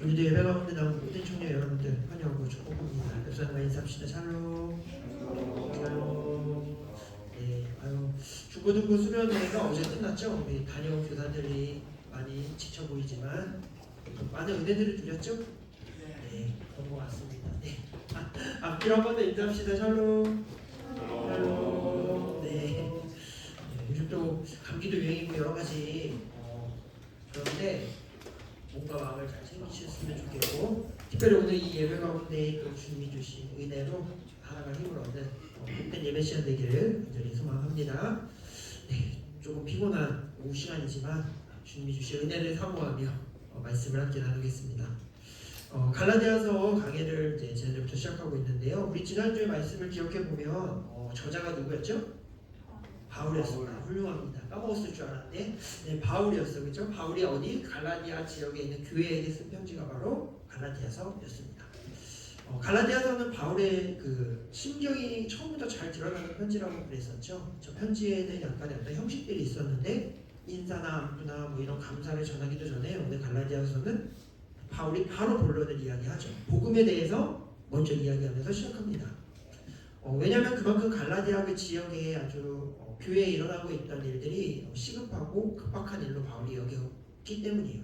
오늘도 예배 가운데 나온 모든 청년 여러분들 환영하고 축복합니다. 교사님과 인사합시다. 샬롬. 샬롬. 네, 중고등부 수련회가 어제 끝났죠. 우리 다녀온 교사들이 많이 지쳐 보이지만 많은 은혜들을 누렸죠. 네, 그런 것 같습니다. 네. 앞뒤로 한 번 더 인사합시다. 샬롬. 샬롬. 네. 요즘 또 감기도 유행이고 여러 가지 그런데 몸과 마음을 잘 챙기셨으면 좋겠고, 특별히 오늘 이 예배 가운데 또 주님이 주신 은혜로 하나가 힘을 얻는 복된 예배 시간 되기를 간절히 소망합니다. 네, 조금 피곤한 오후 시간이지만 주님이 주신 은혜를 사모하며 말씀을 함께 나누겠습니다. 갈라디아서 강해를 이제 지난주부터 시작하고 있는데요. 우리 지난주의 말씀을 기억해 보면 저자가 누구였죠? 바울이었습니다. 훌륭합니다. 까먹었을 줄 알았는데 네, 바울이었어요. 그렇죠? 바울이 어디? 갈라디아 지역에 있는 교회에게 쓴 편지가 바로 갈라디아서였습니다. 갈라디아서는 바울의 그 심경이 처음부터 잘 드러나는 편지라고 그랬었죠. 저 편지에는 약간의 어떤 형식들이 있었는데 인사나 안부나 뭐 이런 감사를 전하기도 전에 오늘 갈라디아서는 바울이 바로 본론을 이야기하죠. 복음에 대해서 먼저 이야기하면서 시작합니다. 왜냐하면 그만큼 갈라디아 그 지역에 아주 교회에 일어나고 있던 일들이 시급하고 급박한 일로 바울이 여겼기 때문이에요.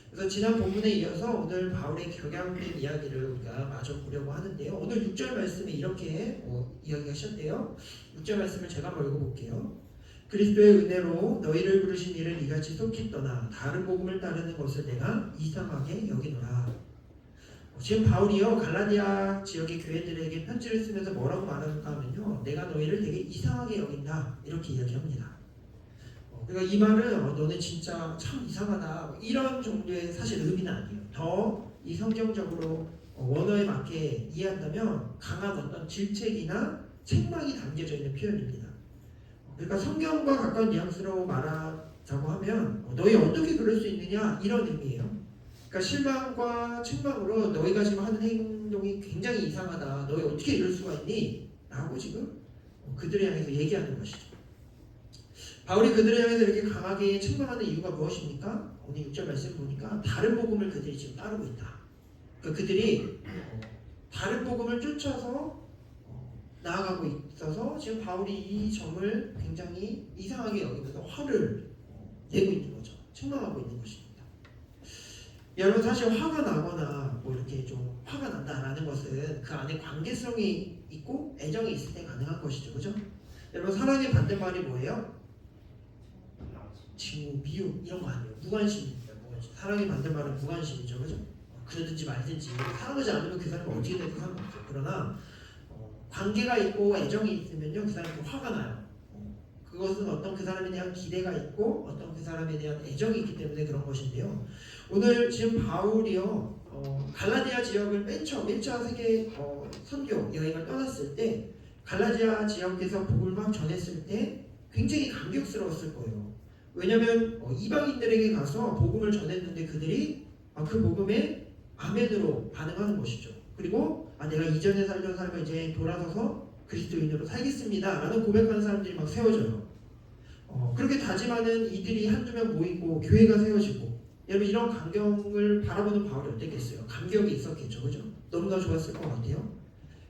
그래서 지난 본문에 이어서 오늘 바울의 격양된 이야기를 우리가 마저 보려고 하는데요. 오늘 6절 말씀에 이렇게 이야기하셨대요. 6절 말씀을 제가 한번 읽어볼게요. 그리스도의 은혜로 너희를 부르신 이를 이같이 속히 떠나 다른 복음을 따르는 것을 내가 이상하게 여기노라. 지금 바울이요 갈라디아 지역의 교회들에게 편지를 쓰면서 뭐라고 말하는가 하면요, 내가 너희를 되게 이상하게 여긴다 이렇게 이야기합니다. 그러니까 이 말은 너네 진짜 참 이상하다 이런 정도의 사실 의미는 아니에요. 더 이 성경적으로 원어에 맞게 이해한다면 강한 어떤 질책이나 책망이 담겨져 있는 표현입니다. 그러니까 성경과 가까운 뉘앙스로 말하자고 하면 너희 어떻게 그럴 수 있느냐 이런 의미예요. 그러니까 실망과 책망으로 너희가 지금 하는 행동이 굉장히 이상하다. 너희 어떻게 이럴 수가 있니? 라고 지금 그들을 향해서 얘기하는 것이죠. 바울이 그들을 향해서 이렇게 강하게 책망하는 이유가 무엇입니까? 오늘 6절 말씀 보니까 다른 복음을 그들이 지금 따르고 있다. 그러니까 그들이 다른 복음을 쫓아서 나아가고 있어서 지금 바울이 이 점을 굉장히 이상하게 여기면서 화를 내고 있는 거죠. 책망하고 있는 것입니다. 여러분 사실 화가 나거나 뭐 이렇게 좀 화가 난다라는 것은 그 안에 관계성이 있고 애정이 있을 때 가능한 것이죠. 그죠? 여러분 사랑의 반대말이 뭐예요? 증오, 미움 이런 거 아니에요. 무관심입니다. 무관심. 사랑의 반대말은 무관심이죠. 그죠? 그러든지 말든지 사랑하지 않으면 그 사람은 어떻게 되든 상관없어요. 그러나 관계가 있고 애정이 있으면요 그 사람이 화가 나요. 그것은 어떤 그 사람에 대한 기대가 있고 어떤 그 사람에 대한 애정이 있기 때문에 그런 것인데요. 오늘 지금 바울이요 갈라디아 지역을 맨 처음 1차 세계 선교 여행을 떠났을 때 갈라디아 지역에서 복음을 막 전했을 때 굉장히 감격스러웠을 거예요. 왜냐하면 이방인들에게 가서 복음을 전했는데 그들이 그 복음에 아멘으로 반응하는 것이죠. 그리고 내가 이전에 살던 삶을 이제 돌아서서 그리스도인으로 살겠습니다 라는 고백하는 사람들이 막 세워져요. 그렇게 다짐하는 이들이 한두 명 모이고 교회가 세워지고 여러분 이런 감격을 바라보는 바울이 어땠겠어요? 감격이 있었겠죠. 그죠? 너무나 좋았을 것 같아요.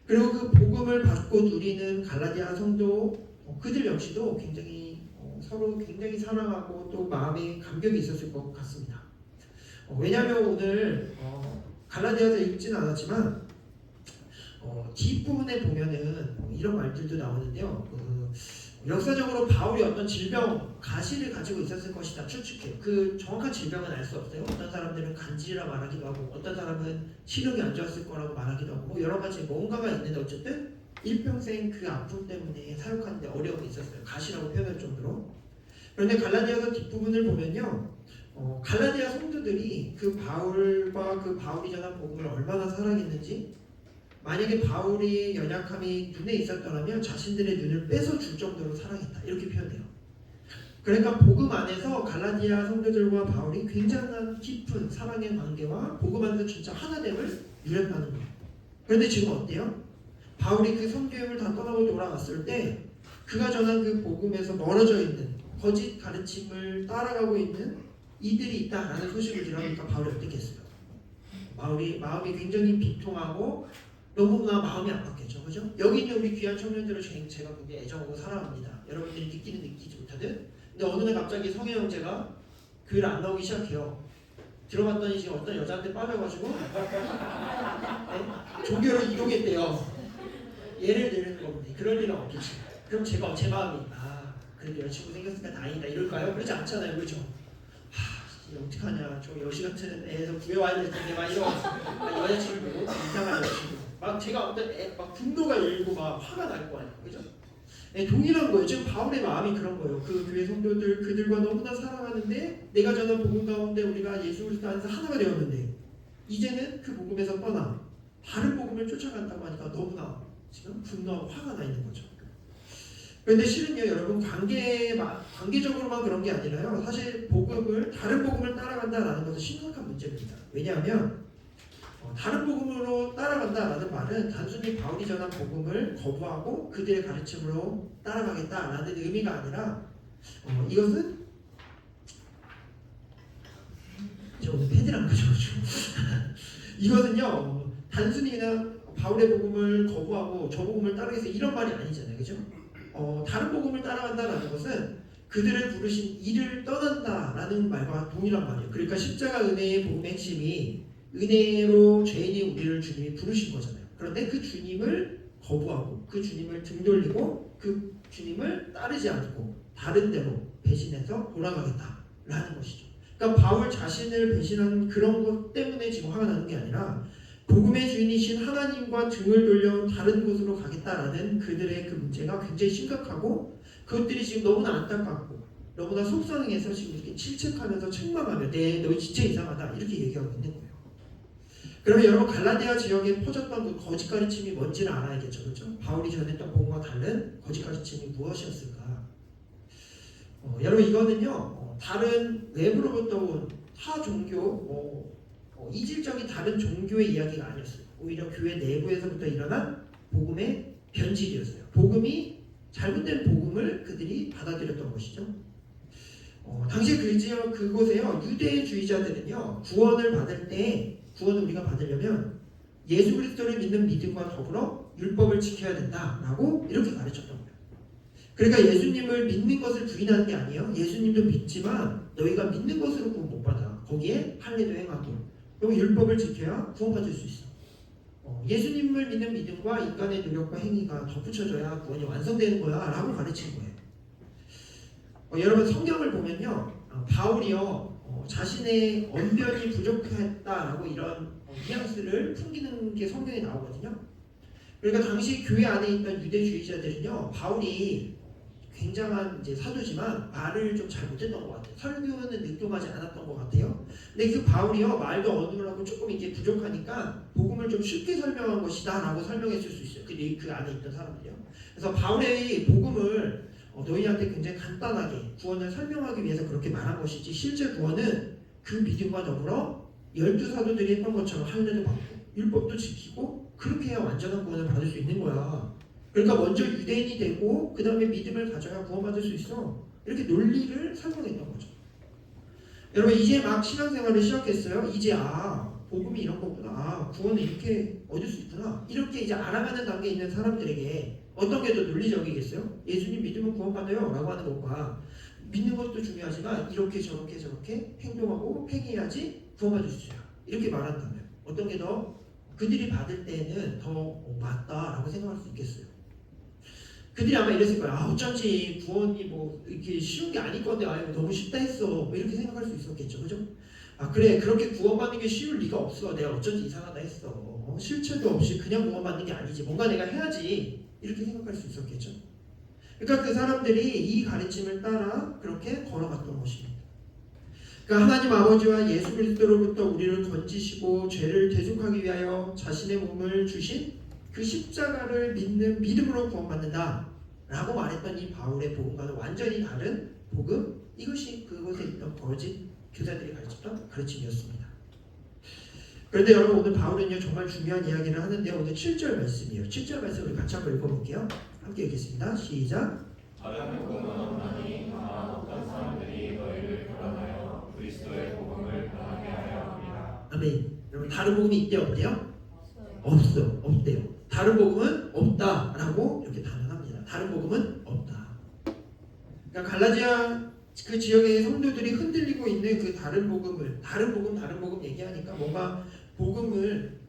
그리고 그 복음을 받고 누리는 갈라디아 성도 그들 역시도 굉장히 서로 굉장히 사랑하고 또 마음에 감격이 있었을 것 같습니다. 왜냐하면 오늘 갈라디아서 읽지는 않았지만 뒷부분에 보면은 이런 말들도 나오는데요. 역사적으로 바울이 어떤 질병, 가시를 가지고 있었을 것이다 추측해요. 그 정확한 질병은 알 수 없어요. 어떤 사람들은 간질이라 말하기도 하고 어떤 사람은 시력이 안 좋았을 거라고 말하기도 하고 뭐 여러 가지 뭔가가 있는데 어쨌든 일평생 그 아픔 때문에 사역하는데 어려움이 있었어요. 가시라고 표현할 정도로. 그런데 갈라디아서 뒷부분을 보면요. 갈라디아 성도들이 그 바울과 그 바울이 전한 복음을 얼마나 사랑했는지 만약에 바울이 연약함이 눈에 있었더라면 자신들의 눈을 뺏어줄 정도로 사랑했다 이렇게 표현해요. 그러니까 복음 안에서 갈라디아 성도들과 바울이 굉장한 깊은 사랑의 관계와 복음 안에서 진짜 하나됨을 누렸다는 거예요. 그런데 지금 어때요? 바울이 그 선교행을 다 떠나고 돌아갔을 때 그가 전한 그 복음에서 멀어져 있는 거짓 가르침을 따라가고 있는 이들이 있다라는 소식을 들으니까 바울이 어떻겠어요? 마음이 굉장히 비통하고 너무나 마음이 아팠겠죠, 그죠? 여기 있는 우리 귀한 청년들을 제가 보기에 애정하고 사랑합니다. 여러분들이 느끼지 못하든. 근데 어느 날 갑자기 성혜 형제가 교회를 안 나오기 시작해요. 들어갔더니 지금 어떤 여자한테 빠져가지고 네? 종교로 이동했대요. 예를 들는 겁니다. 그럴 일은 없겠지. 그럼 제 마음이 그래도 여자친구 생겼으니까 다행이다 이럴까요? 그러지 않잖아요, 그죠? 어떡하냐, 저 여시 같은 애에서 구해와야 될 텐데 막 이런 여자친구 보고 이상한 여자친구 막 제가 어떤 막 분노가 일고 막 화가 날 거 아니에요, 그죠? 네, 동일한 거예요. 지금 바울의 마음이 그런 거예요. 그 교회 성도들 그들과 너무나 사랑하는데 내가 전한 복음 가운데 우리가 예수 그리스도 안에서 하나가 되었는데 이제는 그 복음에서 떠나 다른 복음을 쫓아간다고 하니까 너무나 지금 분노하고 화가 나 있는 거죠. 그런데 실은요, 여러분 관계적으로만 그런 게 아니라요. 사실 다른 복음을 따라간다라는 것은 심각한 문제입니다. 왜냐하면 다른 복음으로 따라간다라는 말은 단순히 바울이 전한 복음을 거부하고 그들의 가르침으로 따라가겠다라는 의미가 아니라 이것은 저 오늘 패드를 안 가져가지고 이것은요 단순히 그냥 바울의 복음을 거부하고 저 복음을 따르겠어 이런 말이 아니잖아요, 그죠? 다른 복음을 따라간다라는 것은 그들을 부르신 이를 떠난다라는 말과 동일한 말이에요. 그러니까 십자가 은혜의 복음의 핵심이 은혜로 죄인이 우리를 주님이 부르신 거잖아요. 그런데 그 주님을 거부하고 그 주님을 등돌리고 그 주님을 따르지 않고 다른 데로 배신해서 돌아가겠다라는 것이죠. 그러니까 바울 자신을 배신한 그런 것 때문에 지금 화가 나는 게 아니라 복음의 주인이신 하나님과 등을 돌려 다른 곳으로 가겠다라는 그들의 그 문제가 굉장히 심각하고 그것들이 지금 너무나 안타깝고 너무나 속상해서 지금 이렇게 질책하면서 책망하며 너희 진짜 이상하다 이렇게 얘기하고 있는 거예요. 그러면 여러분 갈라디아 지역에 퍼졌던 그 거짓 가르침이 뭔지를 알아야겠죠, 그렇죠? 바울이 전했던 복음과 다른 거짓 가르침이 무엇이었을까? 여러분 이거는요 다른 외부로부터 온 타 종교 이질적인 다른 종교의 이야기가 아니었어요. 오히려 교회 내부에서부터 일어난 복음의 변질이었어요. 잘못된 복음을 그들이 받아들였던 것이죠. 당시 그곳에요 유대주의자들은요 구원을 우리가 받으려면 예수 그리스도를 믿는 믿음과 더불어 율법을 지켜야 된다라고 이렇게 가르쳤던 거예요. 그러니까 예수님을 믿는 것을 부인하는 게 아니에요. 예수님도 믿지만 너희가 믿는 것으로 구원 못 받아. 거기에 할례도 행하고 그리고 율법을 지켜야 구원받을 수 있어. 예수님을 믿는 믿음과 인간의 노력과 행위가 덧붙여져야 구원이 완성되는 거야 라고 가르친 거예요. 여러분 성경을 보면요 바울이요 자신의 언변이 부족했다라고 이런 뉘앙스를 풍기는 게 성경에 나오거든요. 그러니까 당시 교회 안에 있던 유대주의자들은요 바울이 굉장한 이제 사도지만 말을 좀 잘 못했던 것 같아요. 설교는 능통하지 않았던 것 같아요. 근데 그 바울이요 말도 어눌하고 조금 이제 부족하니까 복음을 좀 쉽게 설명한 것이다라고 설명했을 수 있어요. 그 안에 있던 사람들이요. 그래서 바울의 복음을 너희한테 굉장히 간단하게 구원을 설명하기 위해서 그렇게 말한 것이지 실제 구원은 그 믿음과 더불어 12사도들이 했던 것처럼 할례도 받고 율법도 지키고 그렇게 해야 완전한 구원을 받을 수 있는 거야. 그러니까 먼저 유대인이 되고 그 다음에 믿음을 가져야 구원받을 수 있어. 이렇게 논리를 설명했던 거죠. 여러분 이제 막 신앙생활을 시작했어요. 이제 복음이 이런 거구나. 구원을 이렇게 얻을 수 있구나. 이렇게 이제 알아가는 단계에 있는 사람들에게 어떤 게 더 논리적이겠어요? 예수님 믿으면 구원받아요 라고 하는 것과 믿는 것도 중요하지만 이렇게 저렇게 행동하고 행해야지 구원받을 수 있어요. 이렇게 말한다면 어떤 게 더 그들이 받을 때는 더 맞다라고 생각할 수 있겠어요. 그들이 아마 이랬을 거야. 어쩐지 구원이 뭐 이렇게 쉬운 게 아닐 건데 너무 쉽다 했어. 뭐 이렇게 생각할 수 있었겠죠, 그죠? 그래 그렇게 구원받는 게 쉬울 리가 없어. 내가 어쩐지 이상하다 했어. 실체도 없이 그냥 구원받는 게 아니지. 뭔가 내가 해야지. 이렇게 생각할 수 있었겠죠. 그러니까 그 사람들이 이 가르침을 따라 그렇게 걸어갔던 것입니다. 그러니까 하나님 아버지와 예수 그리스도로부터 우리를 건지시고 죄를 대속하기 위하여 자신의 몸을 주신 그 십자가를 믿는 믿음으로 구원받는다 라고 말했던 이 바울의 복음과는 완전히 다른 복음, 이것이 그곳에 있던 거짓 교사들이 가르쳤던 가르침이었습니다. 그런데 여러분 오늘 바울은요 정말 중요한 이야기를 하는데 오늘 7절 말씀이에요. 7절 말씀 우리 같이 한번 읽어볼게요. 함께 읽겠습니다. 시작. 다른 복음은 없나니 다만 어떤 사람들이 너희를 교란하여 그리스도의 복음을 변하게 하려 합니다. 아멘. 여러분 다른 복음이 있대요, 없대요? 없대요. 다른 복음은 없다라고 이렇게 단언합니다. 다른 복음은 없다. 그러니까 갈라디아 그 지역의 성도들이 흔들리고 있는 그 다른 복음 얘기하니까 뭔가 복음을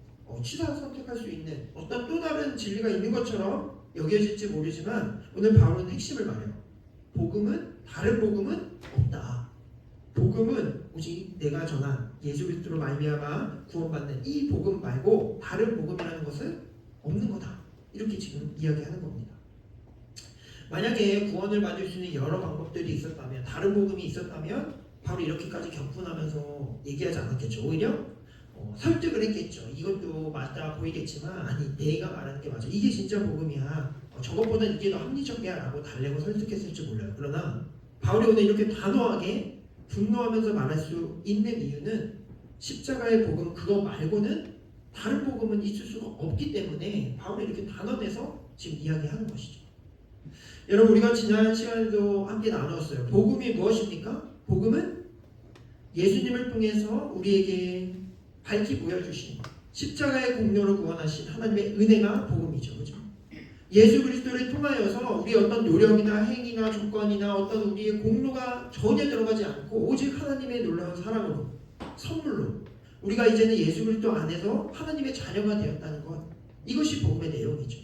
취사 선택할 수 있는 어떤 또 다른 진리가 있는 것처럼 여겨질지 모르지만 오늘 바울은 핵심을 말해요. 다른 복음은 없다. 복음은 오직 내가 전한 예수 그리스도로 말미암아 구원받는 이 복음 말고 다른 복음이라는 것은 없는 거다. 이렇게 지금 이야기하는 겁니다. 만약에 구원을 받을 수 있는 여러 방법들이 있었다면, 다른 복음이 있었다면 바로 이렇게까지 격분하면서 얘기하지 않았겠죠. 오히려 설득을 했겠죠. 이것도 맞다 보이겠지만 아니 내가 말하는 게 맞아. 이게 진짜 복음이야. 저것보다 이게 더 합리적이야 라고 달래고 설득했을지 몰라요. 그러나 바울이 오늘 이렇게 단호하게 분노하면서 말할 수 있는 이유는 십자가의 복음 그거 말고는 다른 복음은 있을 수가 없기 때문에 바울이 이렇게 단언해서 지금 이야기하는 것이죠. 여러분 우리가 지난 시간에도 함께 나누었어요. 복음이 무엇입니까? 복음은 예수님을 통해서 우리에게 밝히 보여주신 십자가의 공로로 구원하신 하나님의 은혜가 복음이죠. 그죠? 예수 그리스도를 통하여서 우리 어떤 노력이나 행위나 조건이나 어떤 우리의 공로가 전혀 들어가지 않고 오직 하나님의 놀라운 사랑으로 선물로 우리가 이제는 예수 그리스도 안에서 하나님의 자녀가 되었다는 것, 이것이 복음의 내용이죠.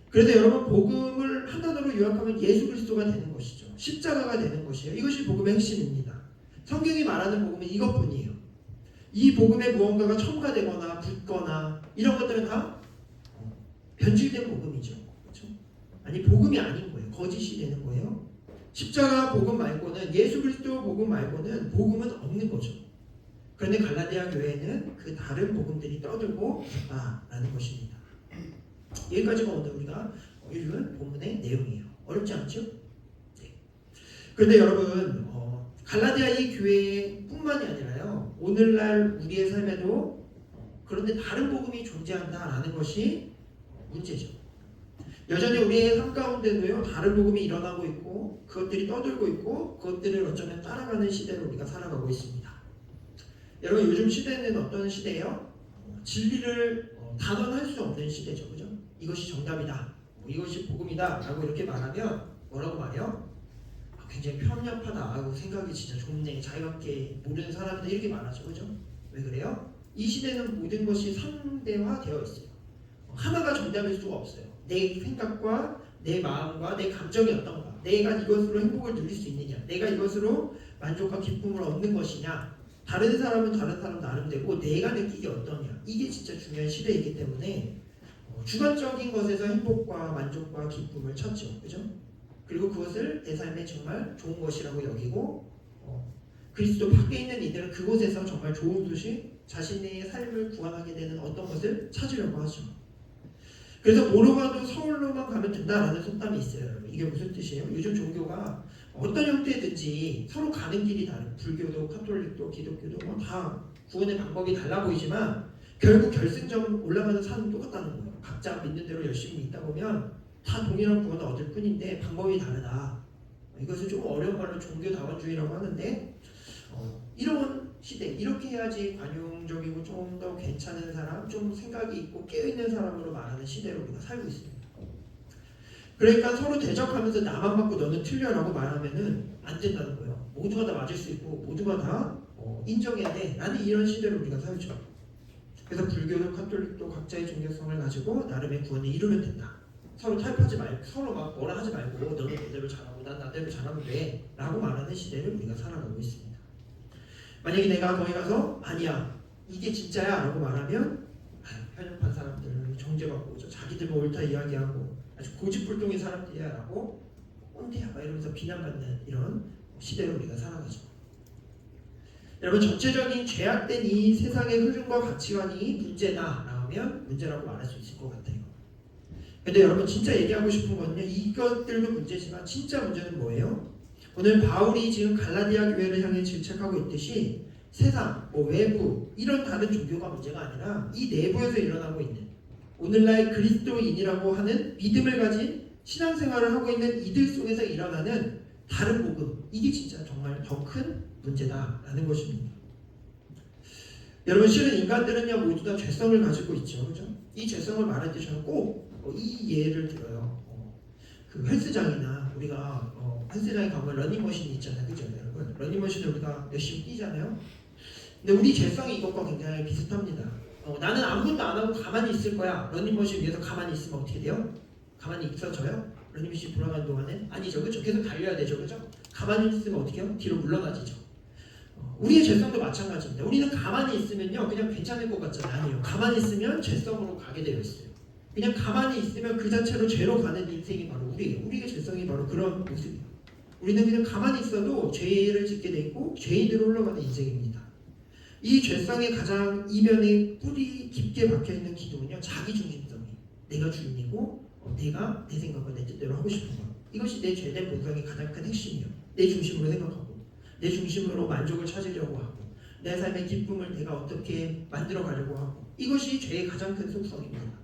그래서 여러분 복음을 한 단어로 요약하면 예수 그리스도가 되는 것이죠. 십자가가 되는 것이에요. 이것이 복음의 핵심입니다. 성경이 말하는 복음은 이것뿐이에요. 이 복음에 무언가가 첨가되거나 붙거나 이런 것들은 다 변질된 복음이죠. 그렇죠? 아니 복음이 아닌 거예요. 거짓이 되는 거예요. 십자가 복음 말고는 예수 그리스도 복음 말고는 복음은 없는 거죠. 그런데 갈라디아 교회는 그 다른 복음들이 떠들고 있다라는 것입니다. 여기까지가 오늘 우리가 읽은 본문의 내용이에요. 어렵지 않죠? 네. 그런데 여러분 갈라디아 이 교회뿐만이 아니라요. 오늘날 우리의 삶에도 그런데 다른 복음이 존재한다라는 것이 문제죠. 여전히 우리의 삶 가운데도요. 다른 복음이 일어나고 있고 그것들이 떠들고 있고 그것들을 어쩌면 따라가는 시대로 우리가 살아가고 있습니다. 여러분 요즘 시대는 어떤 시대예요? 진리를 단언할 수 없는 시대죠. 그죠? 이것이 정답이다. 이것이 복음이다. 라고 이렇게 말하면 뭐라고 말해요? 굉장히 편협하다. 생각이 진짜 좁네. 자유롭게 모르는 사람들 이렇게 말하죠. 그죠? 왜 그래요? 이 시대는 모든 것이 상대화되어 있어요. 하나가 정답일 수가 없어요. 내 생각과 내 마음과 내 감정이 어떤가. 내가 이것으로 행복을 누릴 수 있느냐. 내가 이것으로 만족과 기쁨을 얻는 것이냐. 다른 사람은 다른 사람 나름대로 내가 느끼기 어떠냐. 이게 진짜 중요한 시대이기 때문에 주관적인 것에서 행복과 만족과 기쁨을 찾죠. 그죠? 그리고 그것을 내 삶에 정말 좋은 것이라고 여기고 그리스도 밖에 있는 이들은 그곳에서 정말 좋은 소식, 자신의 삶을 구원하게 되는 어떤 것을 찾으려고 하죠. 그래서 뭐로 가도 서울로만 가면 된다라는 속담이 있어요. 여러분. 이게 무슨 뜻이에요? 요즘 종교가 어떤 형태든지 서로 가는 길이 다른 불교도 카톨릭도 기독교도 다 구원의 방법이 달라 보이지만 결국 결승점 올라가는 산은 똑같다는 거예요. 각자 믿는 대로 열심히 믿다 보면 다 동일한 구원을 얻을 뿐인데 방법이 다르다. 이것을 좀 어려운 말로 종교다원주의라고 하는데 이런 시대, 이렇게 해야지 관용적이고 좀 더 괜찮은 사람, 좀 생각이 있고 깨어있는 사람으로 말하는 시대로 우리가 살고 있습니다. 그러니까 서로 대적하면서 나만 맞고 너는 틀려라고 말하면은 안 된다는 거예요. 모두가 다 맞을 수 있고 모두가 다 인정해야 돼. 라는 이런 시대로 우리가 살죠. 그래서 불교도 카톨릭도 각자의 종교성을 가지고 나름의 구원을 이루면 된다. 서로 타협하지 말고 서로 막 뭐라 하지 말고 너는 너대로 잘하고 난 나대로 잘하면 돼 라고 말하는 시대를 우리가 살아가고 있습니다. 만약에 내가 거기 가서 아니야 이게 진짜야 라고 말하면 편협한 사람들 정죄받고 오죠. 자기들만 옳다 이야기하고 아주 고집불통인 사람들이야 라고 꼰대야 이러면서 비난받는 이런 시대로 우리가 살아가죠. 여러분 전체적인 죄악된 이 세상의 흐름과 가치관이 문제다라면 문제라고 말할 수 있을 것 같아요. 근데 여러분 진짜 얘기하고 싶은 건요. 이것들도 문제지만 진짜 문제는 뭐예요? 오늘 바울이 지금 갈라디아 교회를 향해 질책하고 있듯이 세상, 외부 이런 다른 종교가 문제가 아니라 이 내부에서 일어나고 있는 오늘날 그리스도인이라고 하는 믿음을 가진 신앙생활을 하고 있는 이들 속에서 일어나는 다른 복음 이게 진짜 정말 더 큰 문제다라는 것입니다. 여러분 실은 인간들은요 모두 다 죄성을 가지고 있죠, 그죠? 이 죄성을 말할 때 저는 꼭 이 예를 들어요. 그 헬스장이나 우리가 헬스장에 가면 러닝머신이 있잖아요, 그죠? 여러분 러닝머신을 우리가 열심히 뛰잖아요. 근데 우리 죄성이 이것과 굉장히 비슷합니다. 나는 아무것도 안 하고 가만히 있을 거야. 러닝머신 위에서 가만히 있으면 어떻게 돼요? 가만히 있어져요? 러닝머신 돌아가는 동안에? 아니죠, 그죠? 계속 달려야 되죠, 그죠? 가만히 있으면 어떻게 해요? 뒤로 물러나지죠. 우리의 죄성도 마찬가지입니다. 우리는 가만히 있으면요 그냥 괜찮을 것 같잖아요. 아니에요. 가만히 있으면 죄성으로 가게 되어 있어요. 그냥 가만히 있으면 그 자체로 죄로 가는 인생이 바로 우리예요. 우리의 죄성이 바로 그런 모습이에요. 우리는 그냥 가만히 있어도 죄를 짓게 돼 있고 죄인으로 흘러가는 인생입니다. 이 죄성의 가장 이면에 뿌리 깊게 박혀있는 기둥은요 자기중심성이에요. 내가 주인이고 내가 내 생각과 내 뜻대로 하고 싶은 것. 이것이 내 죄된 본성의 가장 큰 핵심이에요. 내 중심으로 생각하고 내 중심으로 만족을 찾으려고 하고 내 삶의 기쁨을 내가 어떻게 만들어 가려고 하고 이것이 죄의 가장 큰 속성입니다.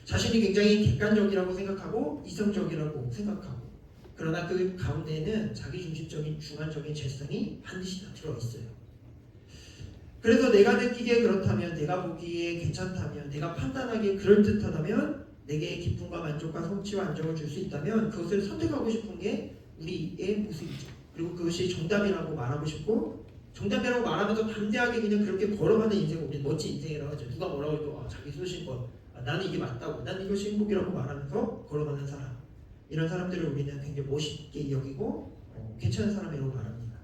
자신이 굉장히 객관적이라고 생각하고 이성적이라고 생각하고 그러나 그 가운데에는 자기중심적인 주관적인 죄성이 반드시 다 들어있어요. 그래서 내가 느끼기에 그렇다면 내가 보기에 괜찮다면 내가 판단하기에 그럴듯하다면 내게 기쁨과 만족과 성취와 안정을 줄 수 있다면 그것을 선택하고 싶은 게 우리의 모습이죠. 그리고 그것이 정답이라고 말하고 싶고 정답이라고 말하면서 담대하게 그냥 그렇게 걸어가는 인생을 우리는 멋진 인생이라고 하죠. 누가 뭐라고 해도 자기 소신껏 나는 이게 맞다고 나는 이것이 행복이라고 말하면서 걸어가는 사람 이런 사람들을 우리는 굉장히 멋있게 여기고 괜찮은 사람이라고 말합니다.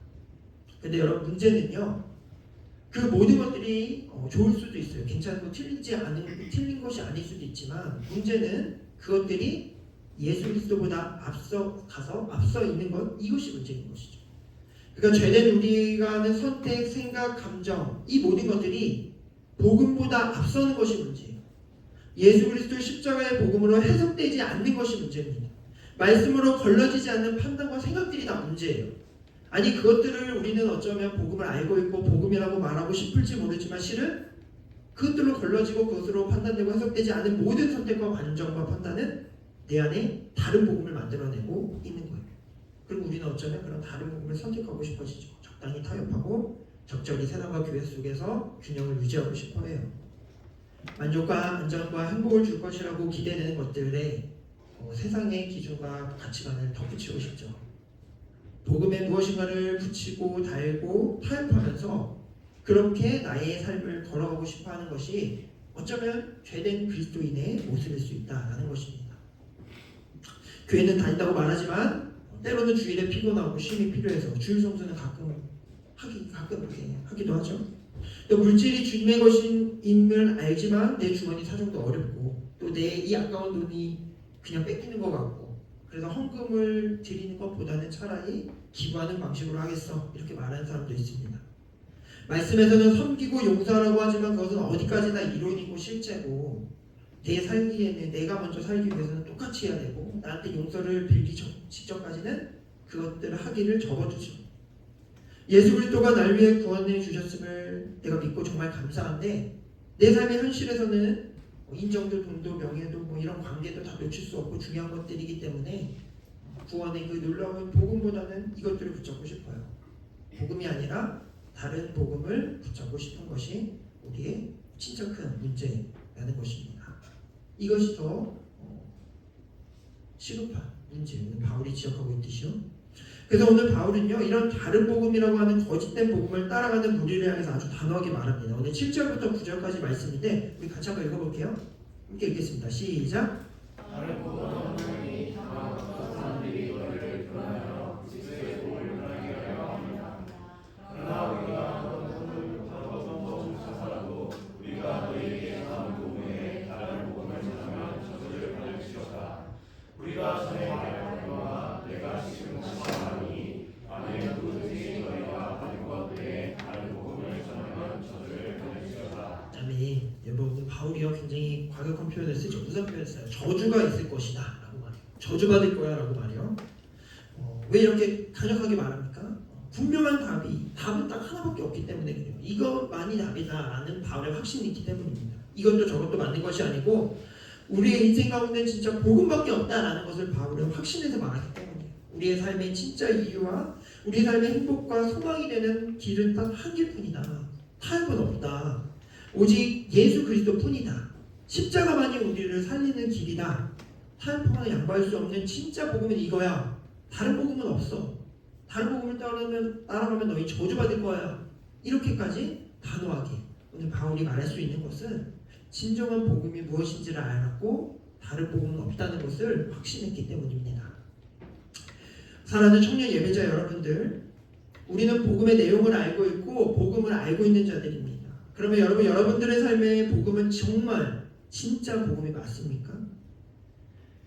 근데 여러분 문제는요 그 모든 것들이 좋을 수도 있어요. 괜찮고 틀린 것이 아닐 수도 있지만 문제는 그것들이 예수 그리스도보다 앞서 있는 것 이것이 문제인 것이죠. 그러니까 죄된 우리가 하는 선택, 생각, 감정 이 모든 것들이 복음보다 앞서는 것이 문제예요. 예수 그리스도의 십자가의 복음으로 해석되지 않는 것이 문제입니다. 말씀으로 걸러지지 않는 판단과 생각들이 다 문제예요. 아니 그것들을 우리는 어쩌면 복음을 알고 있고 복음이라고 말하고 싶을지 모르지만 실은 그것들로 걸러지고 그것으로 판단되고 해석되지 않은 모든 선택과 감정과 판단은 내 안에 다른 복음을 만들어내고 있는 거예요. 그리고 우리는 어쩌면 그런 다른 복음을 선택하고 싶어지죠. 적당히 타협하고 적절히 세상과 교회 속에서 균형을 유지하고 싶어해요. 만족과 안정과 행복을 줄 것이라고 기대되는 것들에 세상의 기준과 가치관을 덧붙이고 싶죠. 복음에 무엇인가를 붙이고 달고 타협하면서 그렇게 나의 삶을 걸어가고 싶어하는 것이 어쩌면 죄된 그리스도인의 모습일 수 있다는 것입니다. 교회는 다닌다고 말하지만 때로는 주일에 피곤하고 쉼이 필요해서 주일 성수는 가끔 이렇게 하기도 하죠. 또 물질이 주님의 것임을 알지만 내 주머니 사정도 어렵고 또 내 이 아까운 돈이 그냥 뺏기는 것 같고 그래서 헌금을 드리는 것보다는 차라리 기부하는 방식으로 하겠어 이렇게 말하는 사람도 있습니다. 말씀에서는 섬기고 용서하라고 하지만 그것은 어디까지나 이론이고 실제고 내 살기에는 내가 먼저 살기 위해서는 똑같이 해야 되고 나한테 용서를 빌기 직전까지는 그것들을 하기를 접어두죠. 예수 그리스도가 날 위해 구원해 주셨음을 내가 믿고 정말 감사한데 내 삶의 현실에서는 인정도 돈도 명예도 이런 관계도 다 놓칠 수 없고 중요한 것들이기 때문에 구원의 그 놀라운 복음보다는 이것들을 붙잡고 싶어요. 복음이 아니라 다른 복음을 붙잡고 싶은 것이 우리의 진짜 큰 문제라는 것입니다. 이것이 더 시급한 문제예요. 바울이 지적하고 있듯이요. 그래서 오늘 바울은요 이런 다른 복음이라고 하는 거짓된 복음을 따라가는 무리를 향해서 아주 단호하게 말합니다. 오늘 7절부터 9절까지 말씀인데 우리 같이 한번 읽어볼게요. 함께 읽겠습니다. 시작. 다른 복음이 다만 어떤 사람들이 너희를 드러내어 그리스도의 복음을 전하게 하려 합니다. 그러나 우리가 어떤 복음을 전하더라도 우리가 너희에게 전한 복음에 다른 복음을 전하면 저주를 받을지어다. 우리가 전에 말할 것과 내가 지금 다시 말하니 만일 누구든지 너희가 받은 것 외에 다른 복음을 전하면 저주를 받을지어다. 아멘. 여러분 바울이요 굉장히 과격한 표현을 쓰죠. 무슨 표현을 써요? 저주가 있을 것이다 라고 말해요. 저주받을 거야 라고 말해요. 왜 이렇게 강력하게 말합니까? 분명한 답은 딱 하나밖에 없기 때문에 그래요. 이것만이 답이다 라는 바울의 확신이 있기 때문입니다. 이것도 저것도 맞는 것이 아니고 우리의 인생 가운데 진짜 복음밖에 없다라는 것을 바울은 확신해서 말하기 때문이에요. 우리의 삶의 진짜 이유와 우리 삶의 행복과 소망이 되는 길은 딱 한 길뿐이다. 타협은 없다. 오직 예수 그리스도뿐이다. 십자가만이 우리를 살리는 길이다. 타협하거나 양보할 수 없는 진짜 복음은 이거야. 다른 복음은 없어. 다른 복음을 따라가면 너희 저주받을 거야. 이렇게까지 단호하게 오늘 바울이 말할 수 있는 것은 진정한 복음이 무엇인지를 알았고 다른 복음은 없다는 것을 확신했기 때문입니다. 사랑하는 청년 예배자 여러분들, 우리는 복음의 내용을 알고 있고 복음을 알고 있는 자들입니다. 그러면 여러분들의 삶의 복음은 정말 진짜 복음이 맞습니까?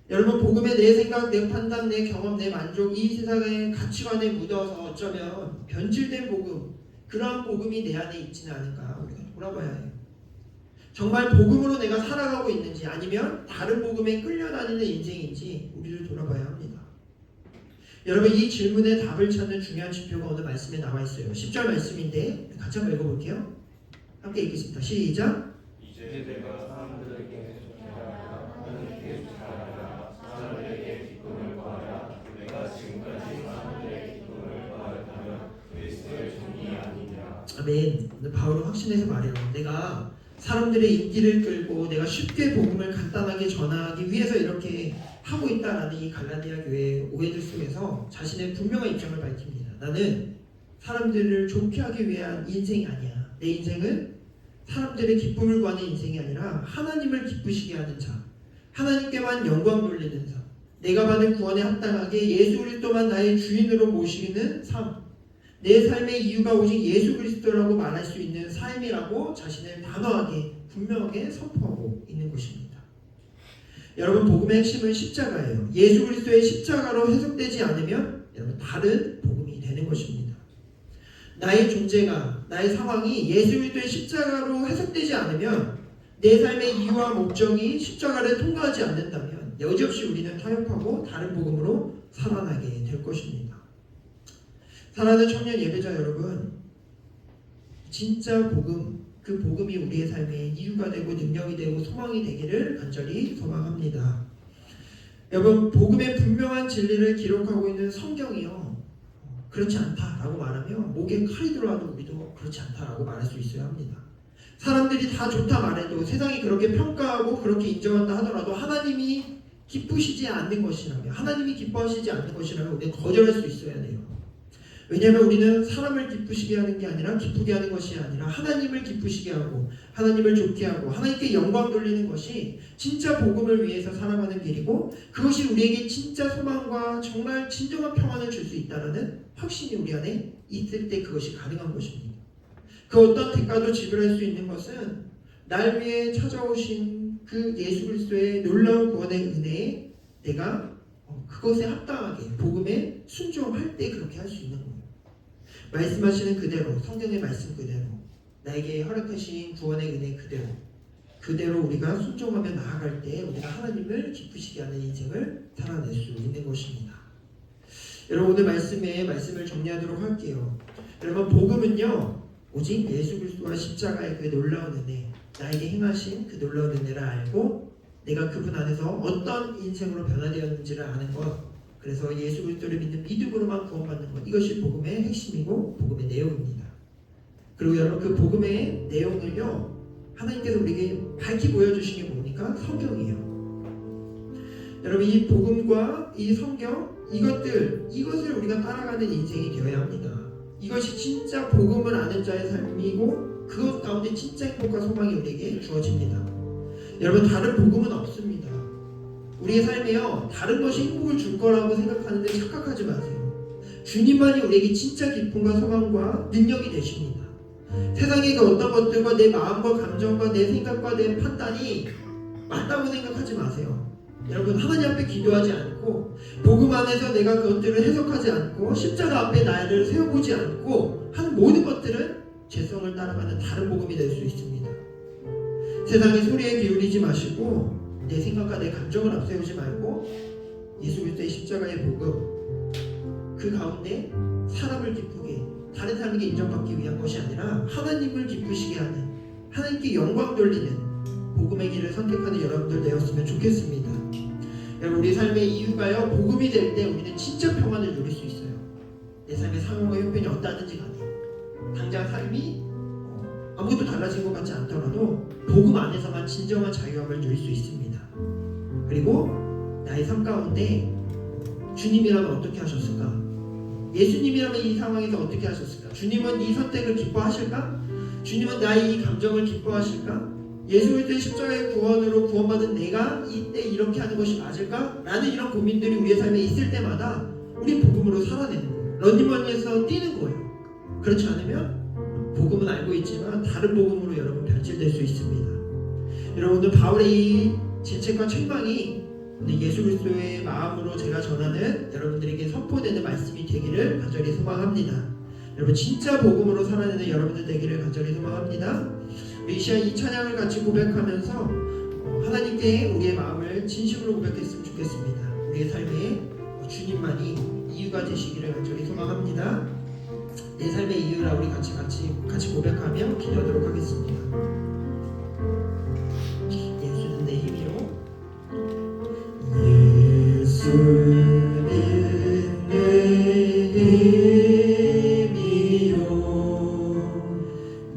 여러분, 복음의 내 생각, 내 판단, 내 경험, 내 만족, 이 세상의 가치관에 묻어서 어쩌면 변질된 복음, 그러한 복음이 내 안에 있지는 않은가 우리가 돌아봐야 해요. 정말 복음으로 내가 살아가고 있는지 아니면 다른 복음에 끌려다니는 인생인지 우리를 돌아봐야 합니다. 여러분, 이 질문에 답을 찾는 중요한 지표가 오늘 말씀에 나와 있어요. 10절 말씀인데 같이 한번 읽어볼게요. 함께 읽겠습니다. 시작. 이제 내가 사람들에게 소개하라 하나님께 소개하라 사람들에게 기쁨을 구하라 내가 지금까지 사람들의 기쁨을 구하였다면 그리스도의 종이 아니냐. 아멘. 오늘 바울은 확신해서 말해요. 내가 사람들의 인기를 끌고 내가 쉽게 복음을 간단하게 전하기 위해서 이렇게 하고 있다라는 이 갈라디아 교회의 오해들 속에서 자신의 분명한 입장을 밝힙니다. 나는 사람들을 좋게 하기 위한 인생이 아니야. 내 인생은 사람들의 기쁨을 구하는 인생이 아니라 하나님을 기쁘시게 하는 자, 하나님께만 영광 돌리는 삶, 내가 받은 구원에 합당하게 예수 그리스도만 나의 주인으로 모시는 삶, 내 삶의 이유가 오직 예수 그리스도라고 말할 수 있는 삶이라고 자신을 단호하게 분명하게 선포하고 있는 것입니다. 여러분, 복음의 핵심은 십자가예요. 예수 그리스도의 십자가로 해석되지 않으면 여러분 다른 복음이 되는 것입니다. 나의 존재가, 나의 상황이 예수 그리스도의 십자가로 해석되지 않으면 내 삶의 이유와 목적이 십자가를 통과하지 않는다면 여지없이 우리는 타협하고 다른 복음으로 살아나게 될 것입니다. 사랑하는 청년 예배자 여러분, 진짜 복음, 그 복음이 우리의 삶의 이유가 되고 능력이 되고 소망이 되기를 간절히 소망합니다. 여러분, 복음의 분명한 진리를 기록하고 있는 성경이요, 그렇지 않다라고 말하면 목에 칼이 들어와도 우리도 그렇지 않다라고 말할 수 있어야 합니다. 사람들이 다 좋다 말해도, 세상이 그렇게 평가하고 그렇게 인정한다 하더라도 하나님이 기쁘시지 않는 것이라면, 하나님이 기뻐하시지 않는 것이라면 우리는 거절할 수 있어야 돼요. 왜냐하면 우리는 사람을 기쁘시게 하는 게 아니라, 기쁘게 하는 것이 아니라 하나님을 기쁘시게 하고 하나님을 좋게 하고 하나님께 영광 돌리는 것이 진짜 복음을 위해서 살아가는 길이고, 그것이 우리에게 진짜 소망과 정말 진정한 평안을 줄 수 있다는 확신이 우리 안에 있을 때 그것이 가능한 것입니다. 그 어떤 대가도 지불할 수 있는 것은 날 위해 찾아오신 그 예수 그리스도의 놀라운 구원의 은혜에 내가 그것에 합당하게 복음에 순종할 때 그렇게 할 수 있는 거예요. 말씀하시는 그대로, 성경의 말씀 그대로, 나에게 허락하신 구원의 은혜 그대로 우리가 순종하며 나아갈 때 우리가 하나님을 기쁘시게 하는 인생을 살아낼 수 있는 것입니다. 여러분, 오늘 말씀을 정리하도록 할게요. 여러분, 복음은요 오직 예수 그리스도와 십자가의 그 놀라운 은혜, 나에게 행하신 그 놀라운 은혜를 알고 내가 그분 안에서 어떤 인생으로 변화되었는지를 아는 것, 그래서 예수 그리스도를 믿는 믿음으로만 구원받는 것, 이것이 복음의 핵심이고 복음의 내용입니다. 그리고 여러분, 그 복음의 내용을요 하나님께서 우리에게 밝히 보여주신 게 뭡니까? 성경이에요. 여러분, 이 복음과 이 성경, 이것을 우리가 따라가는 인생이 되어야 합니다. 이것이 진짜 복음을 아는 자의 삶이고 그것 가운데 진짜 행복과 소망이 우리에게 주어집니다. 여러분, 다른 복음은 없습니다. 우리의 삶에요 다른 것이 행복을 줄 거라고 생각하는데 착각하지 마세요. 주님만이 우리에게 진짜 기쁨과 소망과 능력이 되십니다. 세상의 그 어떤 것들과 내 마음과 감정과 내 생각과 내 판단이 맞다고 생각하지 마세요. 여러분, 하나님 앞에 기도하지 않고 복음 안에서 내가 그것들을 해석하지 않고 십자가 앞에 나를 세워보지 않고 하는 모든 것들은 죄성을 따라가는 다른 복음이 될 수 있습니다. 세상의 소리에 기울이지 마시고 내 생각과 내 감정을 앞세우지 말고 예수 그리스도의 십자가의 복음, 그 가운데 사람을 기쁘게, 다른 사람에게 인정받기 위한 것이 아니라 하나님을 기쁘시게 하는, 하나님께 영광 돌리는 복음의 길을 선택하는 여러분들 되었으면 좋겠습니다. 여러분, 우리 삶의 이유가요 복음이 될 때 우리는 진짜 평안을 누릴 수 있어요. 내 삶의 상황과 형편이 어떠하든지 간에 당장 삶이 아무것도 달라진 것 같지 않더라도 복음 안에서만 진정한 자유함을 누릴 수 있습니다. 그리고 나의 삶 가운데 주님이라면 어떻게 하셨을까? 예수님이라면 이 상황에서 어떻게 하셨을까? 주님은 이 선택을 기뻐하실까? 주님은 나의 이 감정을 기뻐하실까? 예수 그리스도의 십자가의 구원으로 구원받은 내가 이때 이렇게 하는 것이 맞을까? 라는 이런 고민들이 우리의 삶에 있을 때마다 우리 복음으로 살아내는 거예요. 런닝머니에서 뛰는 거예요. 그렇지 않으면 복음은 알고 있지만 다른 복음으로 여러분 변질될 수 있습니다. 여러분들 바울의 이 질책과 책망이 예수 그리스도의 마음으로 제가 전하는 여러분들에게 선포되는 말씀이 되기를 간절히 소망합니다. 여러분 진짜 복음으로 살아내는 여러분들 되기를 간절히 소망합니다. 이 시간 이 찬양을 같이 고백하면서 하나님께 우리의 마음을 진심으로 고백했으면 좋겠습니다. 우리의 삶에 주님만이 이유가 되시기를 간절히 소망합니다. 내 삶의 이유라 우리 같이 고백하며 기도하도록 하겠습니다. 예수는 내 힘이요. 예수는 내 힘이요.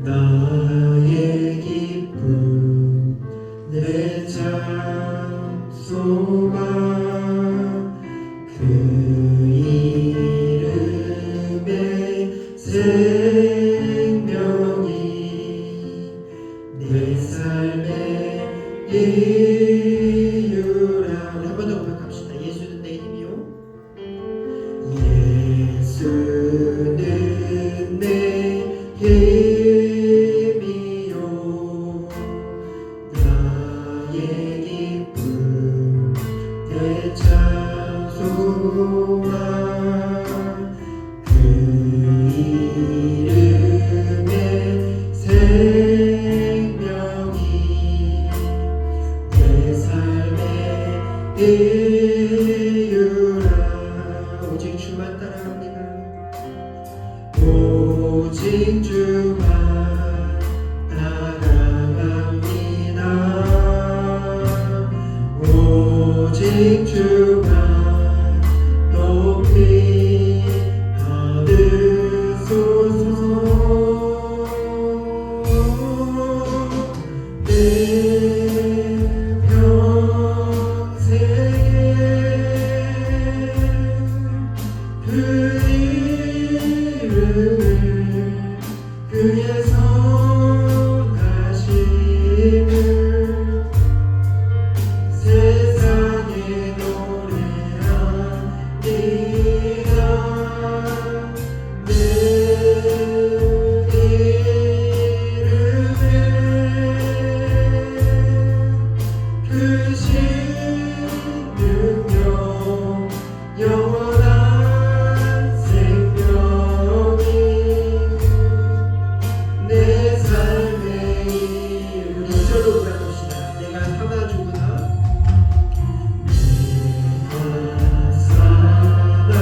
나의 기쁨 내 찬송가 그 이름의 생명이 내 삶의 이유라. 우리 한 번 더 고백합시다. 예수는 내 힘이요. 예수는 내 힘이요. 나의 기쁨 내 찬송가 그 이름의 생명이 내 삶의 이유라. 오직 주만 따라갑니다. 오직 주만 따라갑니다. 오직 주만 높이 받으소서. 내 평생에 그 이름을 그의 선하심을 세상에 노래합니다. 내 이름에 그 신능력 영원한 생명이 내 삶의 이유. 이절로 고백합시다. 내가 사나 죽으나 내가 사나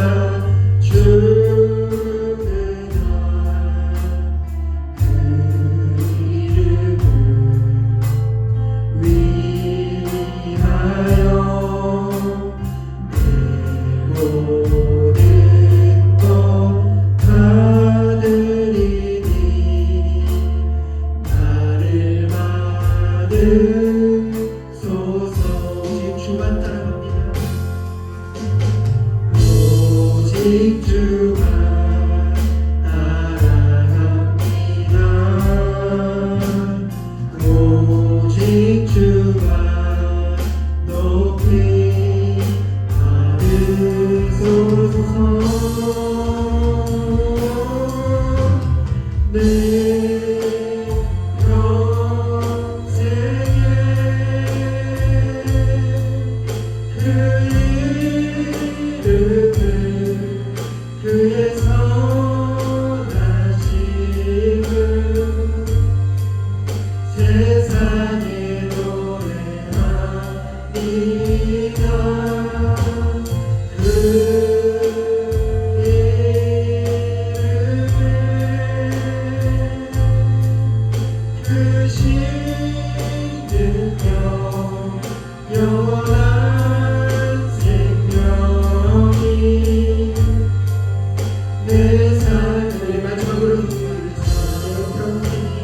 죽으나 그 이름을 위하여 내 모든 것 다 드리니 나를 받으소서. 오직 주만 따라갑니다. 오직 주만 따라갑니다. 오직 주만 높이 받으소서. 내 평생에 그 이름을 그의 선하심을 세상에 노래합니다. 그 이름에 그 신능력 영원한 생명이 내 삶을. 마지막으로 기도하겠습니다. 내 평생이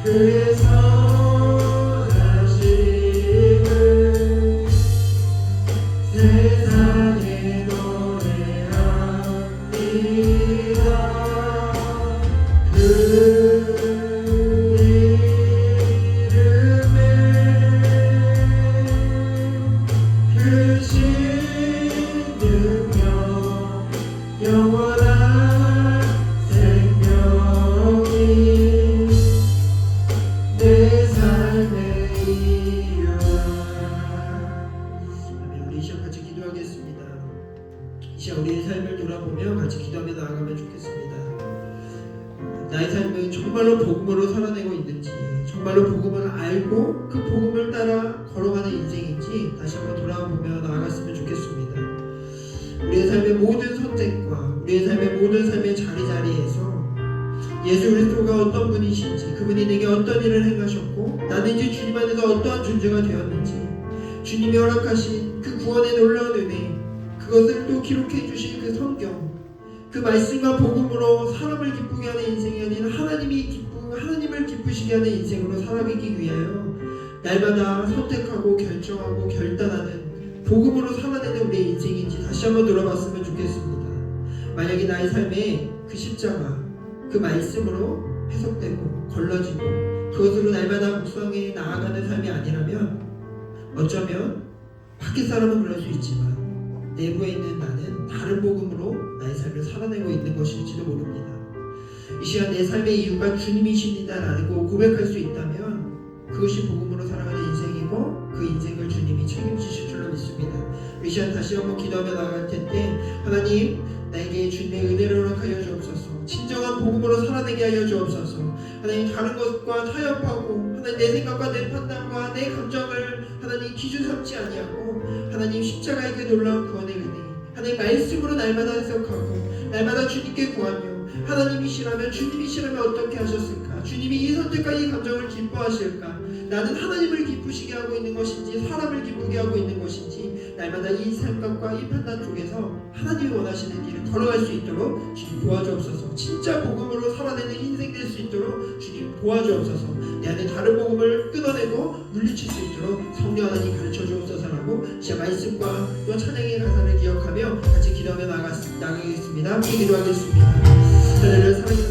그의 선하심을 세상에 노래합니다. 그 이름에 그 신능력 영원한 생명이 내 삶의 이유라. 우리 이 시간 같이 기도하겠습니다. 이 시간 우리의 삶을 돌아보며 같이 기도하며 나아가면 좋겠습니다. 나의 삶은 정말로 복음으로 살아내고 있는지, 정말로 복음을 알고 그 복음을 따라 걸어가는 인생인지 다시 한번 돌아보며 나아갔으면 좋겠습니다. 우리의 삶의 모든 선택과 우리의 삶의 모든 삶의 자리자리에서 예수 그리스도가 어떤 분이신지, 그분이 내게 어떤 일을 행하셨고 나는 이제 주님 안에서 어떠한 존재가 되었는지, 주님이 허락하신 그 구원의 놀라운 은혜, 그것을 또 기록해 주신 그 성경, 그 말씀과 복음으로 사람을 기쁘게 하는 인생이 아닌 하나님을 기쁘시게 하는 인생으로 살아가기 위하여 날마다 선택하고 결정하고 결단하는 복음으로 살아내는 우리의 인생인지 다시 한번 돌아봤으면 좋겠습니다. 만약에 나의 삶에 그 십자가, 그 말씀으로 해석되고 걸러지고 그것으로 날마다 묵상해 나아가는 삶이 아니라면 어쩌면 밖에 사람은 그럴 수 있지만 내부에 있는 나는 다른 복음으로 나의 삶을 살아내고 있는 것일지도 모릅니다. 이 시간 내 삶의 이유가 주님이십니다라고 고백할 수 있다면 그것이 복음으로 살아가는 인생이고 그 인생을 주님이 책임지실 줄로 믿습니다. 이 시간 다시 한번 기도하며 나아갈 텐데, 하나님 나에게 주님의 은혜를 허락하여 주옵소서. 진정한 복음으로 살아내게 하여 주옵소서. 하나님 다른 것과 타협하고 하나님 내 생각과 내 판단과 내 감정을 하나님 기준 삼지 아니하고 하나님 십자가의 그 놀라운 구원의 은혜, 하나님 말씀으로 날마다 해석하고 날마다 주님께 구하며 하나님이시라면 주님이시라면 어떻게 하셨을까? 주님이 이 선택과 이 감정을 기뻐하실까? 나는 하나님을 기쁘시게 하고 있는 것인지 사람을 기쁘게 하고 있는 것인지 날마다 이 생각과 이 판단 쪽에서 하나님이 원하시는 길을 걸어갈 수 있도록 주님 도와주옵소서. 진짜 복음으로 살아내는 인생 될 수 있도록 주님 도와주옵소서. 내 안에 다른 복음을 끊어내고 물리칠 수 있도록 성령 하나님 가르쳐 주옵소서라고 제 말씀과 또 찬양의 가사를 기억하며 같이 기도하며 나가겠습니다. 함께 기도하겠습니다. 저를 사랑하는